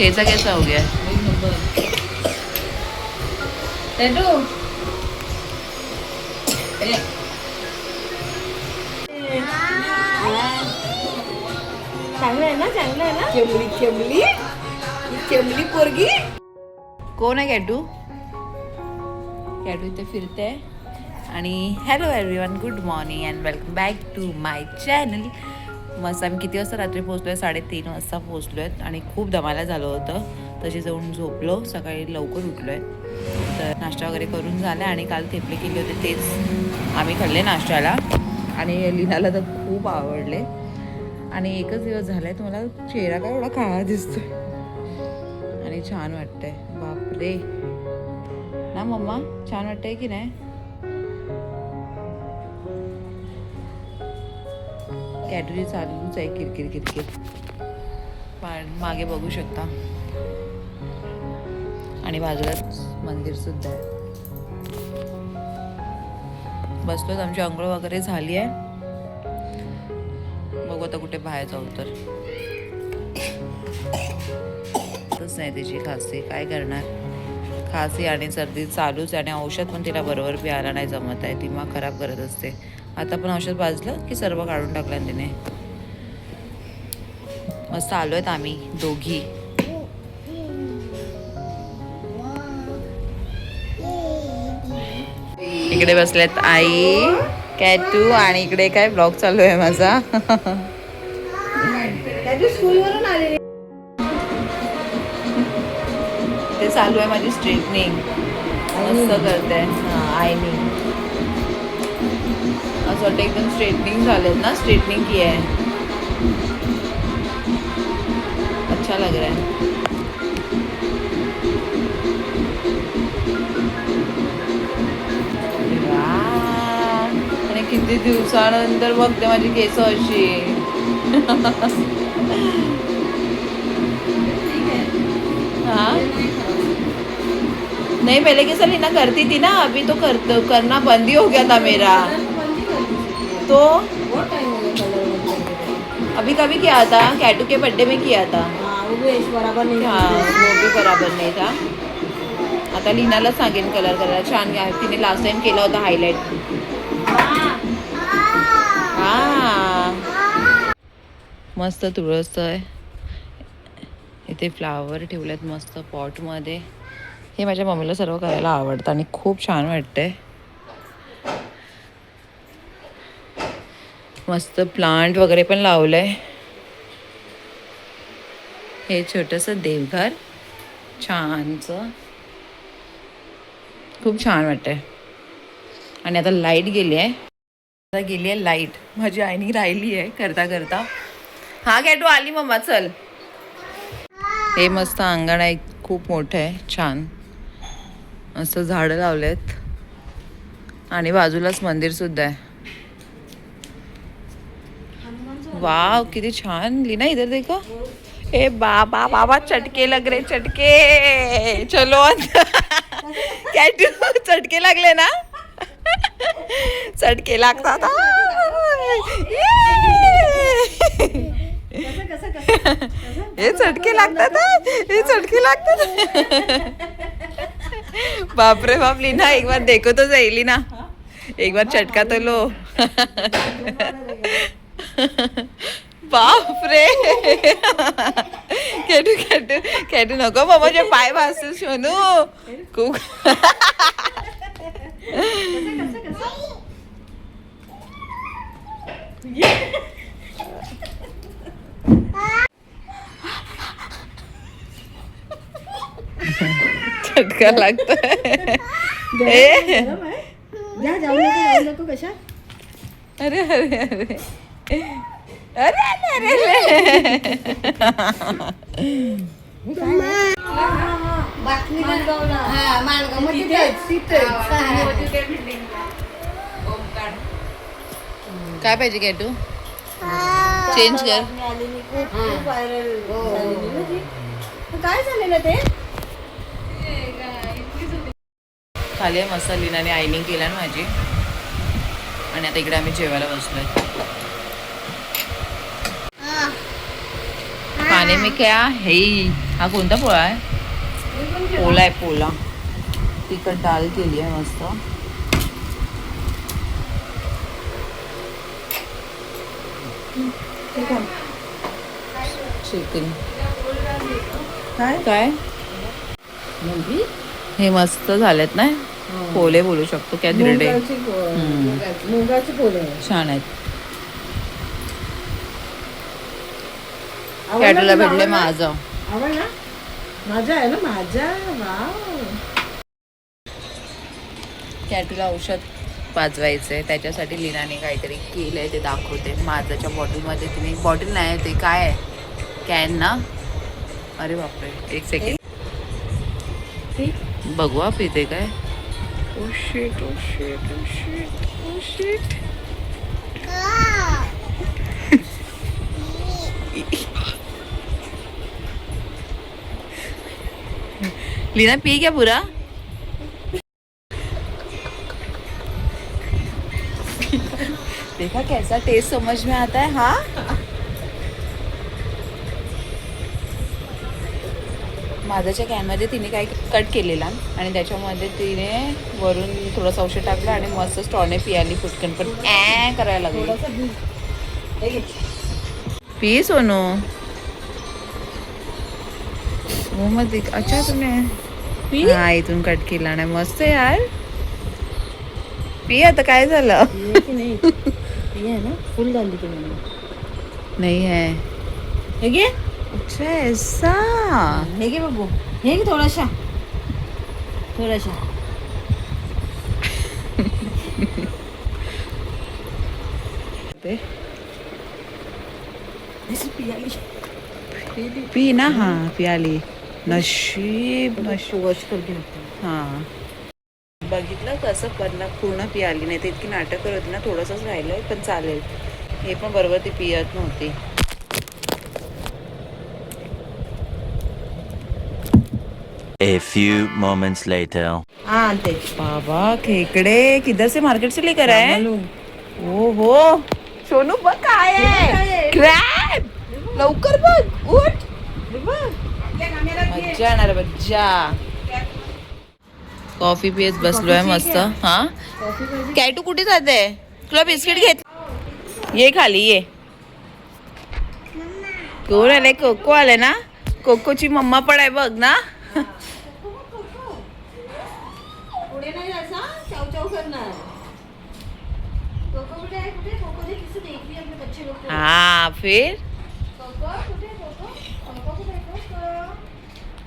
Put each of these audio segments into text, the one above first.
कैसा कैसा हो गया चांगलं आहे ना, चांगलं आहे ना. खेमली खेमली खेमली पोरगी. कोण आहे कॅटू? कॅटू इथे फिरते आणि hello everyone, good morning and welcome back to my channel. मस्त आम्ही किती वाजता रात्री पोहोचलो आहे? 3:30 वाजता पोहोचलो आहेत आणि खूप दमायला झालं होतं. तशी जाऊन झोपलो, सकाळी लवकर उठलो आहे. तर नाश्ता वगैरे करून झाला आणि काल थेपले केले होते तेच आम्ही खाल्ले नाश्त्याला आणि लीनाला तर खूप आवडले. आणि एकच दिवस झाला आहे, तुम्हाला चेहरा काय एवढा काळा दिसतोय आणि छान वाटतंय. बापरे ना मम्मा, छान वाटतंय की नाही? कॅटरी चालूच आहे किरकिर किरकिर. पण मागे बघू शकता आणि बाजूलाच मंदिर सुद्धा आहे. बसलोच, आमची अंघोळ वगैरे झाली आहे. बघू आता कुठे बाहेर जाऊ तर. तच नाही तिची खासी, काय करणार. खासी आणि सर्दी चालूच आहे आणि औषध पण तिला बरोबर प्यायला नाही जमत आहे. दिमाग खराब करत असते. आता पण औषध पाजलं की सर्व काढून टाकलं तिने. मस्त आलो आहेत आम्ही दोघी. इकडे बसलेत आई, कॅटू आणि इकडे काय ब्लॉग चालू आहे माझा. स्कूलवरून आलेली. ते चालू आहे माझी स्ट्रेटनिंग. मस्त करते आईनी. असं वाटतं एकदम स्ट्रेटनिंग झालेत ना, स्ट्रेटनिंग की आहे. अच्छा लग रहा है. आणि किती दिवसानंतर बघते माझी केस अशी. हाँ नहीं, पहले कैसा लीना करती थी ना, अभी तो करना बंद ही हो गया था मेरा. तो अभी कभी किया था, कैटू के बर्थडे में किया था. बराबर नहीं. हाँ वो भी बराबर नहीं था. आता लीनाला सांगेन कलर करायला. छान तिने लास्ट टाइम केला होता हायलाइट. हा मस्त तुळस आहे. इथे फ्लावर ठेवलेत मस्त पॉटमध्ये. हे माझ्या मम्मीला सर्व करायला आवडतं आणि खूप छान वाटतंय. मस्त प्लांट वगैरे पण लावलंय. हे छोटंसं देवघर छानचं, खूप छान वाटतंय. आणि आता लाईट गेली आहे. आता गेली आहे लाईट. माझी आईनी राहिली आहे करता करता. हा कॅटू आली मम्मा, चल. हे मस्त अंगण आहे, खूप मोठं आहे, छान. मस्त झाडं लावलेत आणि बाजूलाच मंदिर सुद्धा आहे. वाव किती छान. लीना इधर देखो. ए बाबा बाबा, चटके लग रहे, चटके. चलो कॅटू, चटके लागले ना. चटके लागतात. हे चटके लागतात, हे चटके लागतात. बापरे बाप लीना, एक बार देखो तो सही लीना, एक बार चटका तो लो. बापरे. कॅटू कॅटू कॅटू नको बाबा, जे पाय भासतील सोनू. खूप चटका लागतोय. कशा. अरे अरे अरे अरे अरे काय पाहिजे कॅटू? चेंज कर. काय झालेलं ते? खाली आहे मस्त. लीनाने आयनिंग केलं ना माझी. आणि आता इकडे आम्ही जेवायला बसलोय. आणि मी क्या हे हा कोणता पोळा आहे पोला आहे पोला तिखट डाळ केली आहे मस्त चिकन काय हे मस्त झालेत ना पोले बोलू शकतो क्या धिरडे मुगाचे पोले छान आहेत कॅटूला भेटले माझं आवडला माझा आहे ना माझा वाव कॅटूला औषध पाजवायचंय त्याच्यासाठी लीनाने काहीतरी केलंय ते दाखवते माझ्याच्या बॉटलमध्ये तिने बॉटल नाही ते काय आहे कॅन ना अरे बापरे एक सेकंड बघू पिते काय oh shit oh shit oh shit oh shit लीना पी क्या पूरा देखा कैसा टेस्ट समझ में आता है हाँ माझ्याच्या कॅनमध्ये तिने काय कट केलेला आणि त्याच्यामध्ये तिने वरून थोडंसं औषध टाकलं आणि मस्त स्टॉने पियाली फुटकन पण ॲ करायला लागली पी सोनू हो मग अच्छा तुम्ही हा इथून कट केला नाही मस्त यार पी आता काय झालं ना फुल झाली तुम्ही नाही है हे घे अच्छा ऐसा हे घे बाबू हे घे थोडासा पी ना हा पियाली नशीब वॉश करते हां बघितलं कसं पूर्ण पियाली नाही तर इतकी नाटक करत होती ना थोडंसंच राहिलंय पण चालेल हे पण बरोबर ती पियत नव्हती A few moments later. हाँ ते बाबा खेकडे किधर से मार्केट से लेकर आए ओ हो सोनू बघ काय आहे क्रॅब लवकर बघ उठ मज्जा येणार मज्जा कॉफी पियत बसलोय मस्त हा कॅटू कुठे जाते तुला बिस्किट घेत ये खाली ये कोण आले कोको आले ना कोकोची मम्मा पण आहे बघ ना पुढे नाही जायचं चाव चाव करणार कोको कुठे आहे कुठे कोको ने किसी देखी अपने बच्चे लोग को हाँ फिर कोको कुठे कोको कुठे कोको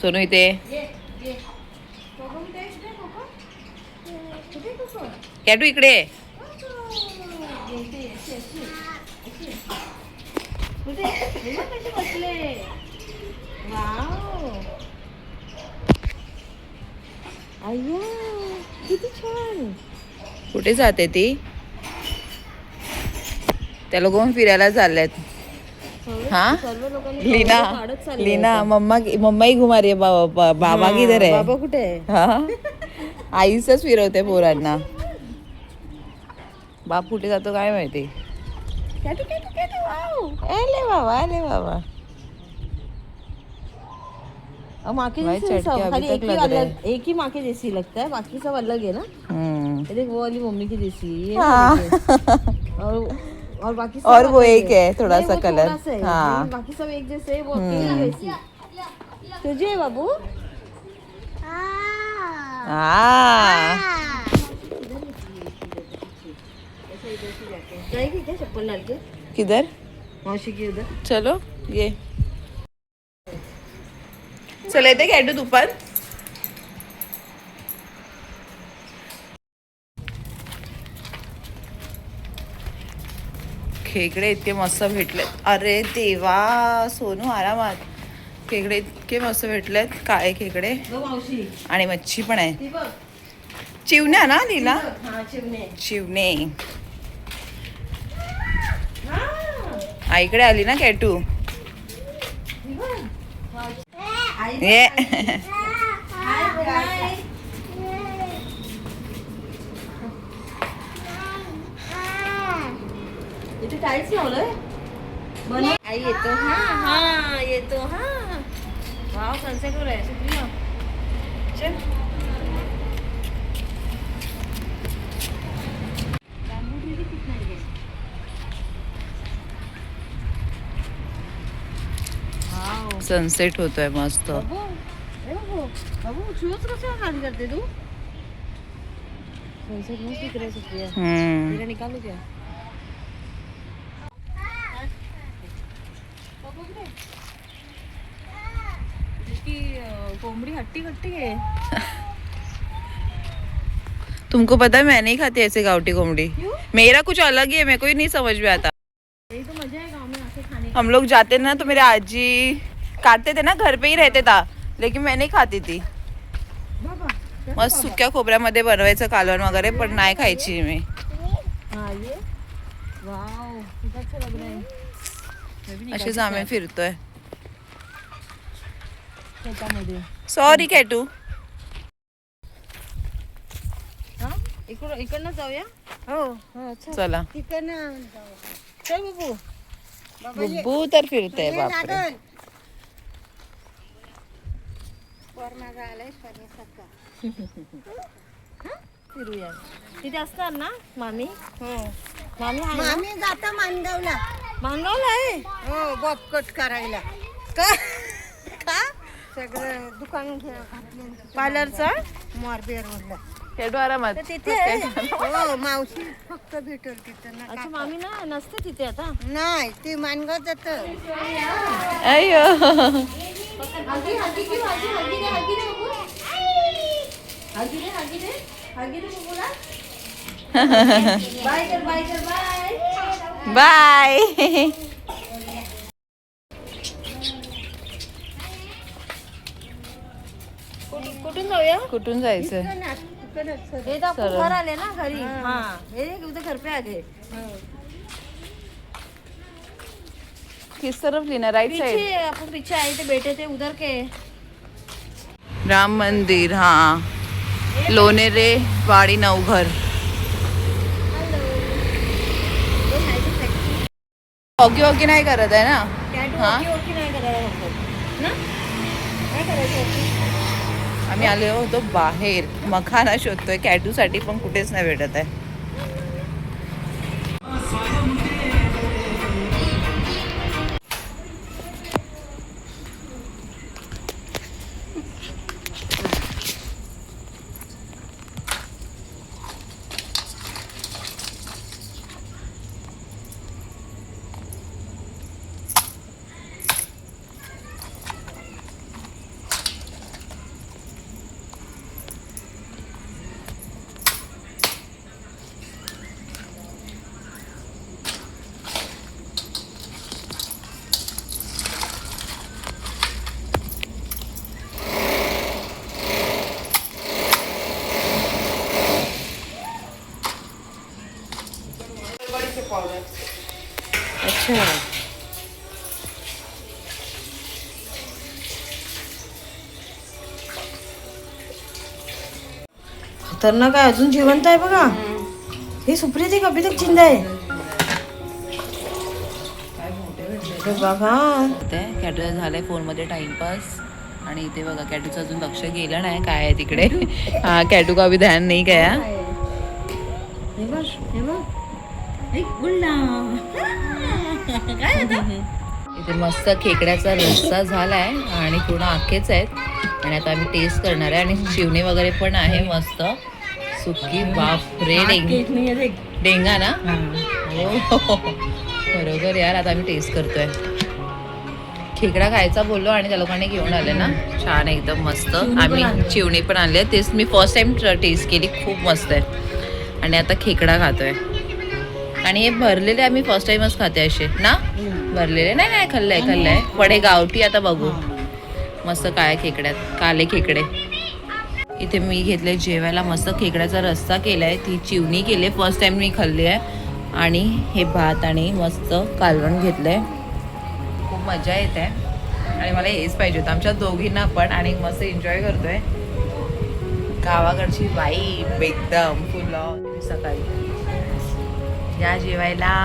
सोनू इथे ये कोको कुठे कोको कुठे कोको कॅटू इकडे कुठे कसे बसले वाव अय्या किती छान कुठे जाते ती त्या लोक फिरायला चाललेत हाँ सर्व लोकांनी लीना काढत चालले लीना मम्मा ही घुमा रही है बाबा किधर है बाबा कुठे आहे हाँ आईच फिरवते पोरांना बाप कुठे जातो काय माहिती कॅटू कॅटू कॅटू वाव आले बाबा माँ के भाई जैसे चटके सब अभी खाली तक लग रहे हैं। एक ही माँ के जैसी लगता है बाकी सब अलग है ना ये देख वो वाली मम्मी की जैसी ये हाँ। और बाकी सब और वो अलग एक है थोड़ा नहीं, सा वो कलर थोड़ा सा है, हाँ लेकिन बाकी सब एक जैसे है वो अकेली वैसी तुझे है बाबू हाँ जाएगी क्या चप्पल डाल के किधर मौसी की उधर चलो ये चल येते कॅटू दुपार खेकडे इतके मस्त भेटलेत अरे देवा सोनू आरामात खेकडे इतके मस्त भेटलेत काळे खेकडे बघ मावशी आणि मच्छी पण आहे ती बघ चिवण्या ना लीला हा चिवणे चिवणे हा आईकडे आली ना कॅटू ती बघ आई ये हाय इथे काहीच लावलंय आई येतो हा येतो हा. वाव सनसेट हो रहा है सुप्रिया. चल सनसेट होतोय मस्त. बाबू शूज कसे खाली करते तू. सनसेट मस्त दिख रहा है सुप्रिया. तेरा निकालू क्या. कोंबड़ी हट्टी कट्टी है. तुमको पता है मैं नहीं खाती ऐसे गावटी कोंबड़ी. मेरा कुछ अलग ही है, मेरे को ही नहीं समझ में आता. यही तो मजा है गाँव में आके खाने. हम लोग जाते ना तो मेरे आजी काटते थे ना, घर पे ही रहते था, लेकिन मैं नहीं खाती थी. मस्त सुक्या खोबऱ्यामध्ये बनवायचं कालवण वगैरे, पण नाही खायची मी. हाँ ये वाव कितना अच्छा लग रहा है. अशीच आम्ही फिरतोय. शेतामध्ये. सॉरी कॅटू. हा इकडनं जाऊया. हो हो चला. तिकडनं चल बाबू. बुब्बू तर फिरतय बापरे. फिरूया. तिथे असतात ना मामी. मामी आहे ना. आम्ही जातो मानगावला. मानगावला आहे. हो बॉबकट करायला. का सगळं दुकान पार्लरचं. मोरबेर रोडला. कॅटू आरामात. तर तिथे आहे. हो मावशी फक्त भेटेल तिथं ना. अच्छा मामी ना नसते तिथे आता. नाही ते मानगाव जात. अय्यो. बाय कर बाय कर बाय. बाय. कुठून जाऊया. कुठून जायचं. हे तर आपण घर आले ना घरी. हा हे उधर घर पे आ गए. किस तरफ लेना, राइट साइड. पीछे अपन पीछे आए थे बैठे थे उधर के. राम मंदिर. हा लोणेरे वाडी नवघर. हॉकी वॉकी नाही करत आहे ना. हा नाही करायला ना. काय करायचं. आम्ही आलो होतो बाहेर, मखाना शोधतोय कॅटू साठी, पण कुठेच नाही भेटत आहे. अच्छा खतरनाक आहे. अजून जिवंत आहे बघा. हे सुप्रिया ते अभी तक जिंदा आहे. बघा कॅटूचा झालाय फोन मध्ये टाइमपास. आणि इथे बघा कॅटूचं अजून लक्ष गेलं नाही काय आहे तिकडे. हा कॅटू का अभी ध्यान नाही गया. हे बघ हे बघ. इथे मस्त खेकड्याचा रस्सा झालाय आणि पूर्ण आखेच आहेत. आणि आता आम्ही टेस्ट करणार आहे. आणि शिवणी वगैरे पण आहे मस्त सुकी. बापरे डेंगा ना. हो बरोबर यार. आता आम्ही टेस्ट करतोय. खेकडा खायचा बोललो आणि त्या लोकांनी घेऊन आले ना. छान एकदम मस्त. आम्ही चिवणी पण आणले. तेच मी फर्स्ट टाइम टेस्ट केली. खूप मस्त आहे. आणि आता खेकडा खातोय. आणि हे भरलेले आम्ही फर्स्ट टाइमच खाते असे ना. भरलेले नाही नाही खाल्लंय. पडे गावठी आता बघू. मस्त काय खेकड्यात काले खेकडे. इथे मी घेतले जेवायला. मस्त खेकड्याचा रस्सा केलाय. ती चिवणी केली फर्स्ट टाइम मी खाल्ली आहे. आणि हे भात आणि मस्त कालवण घेतलंय. खूप मजा येत आहे. आणि मला हेच पाहिजे होतं आमच्या दोघींना पण. आणि मस्त एन्जॉय करतोय. गावाकडची वाईब एकदम फुल. सकाळी या जेवायला.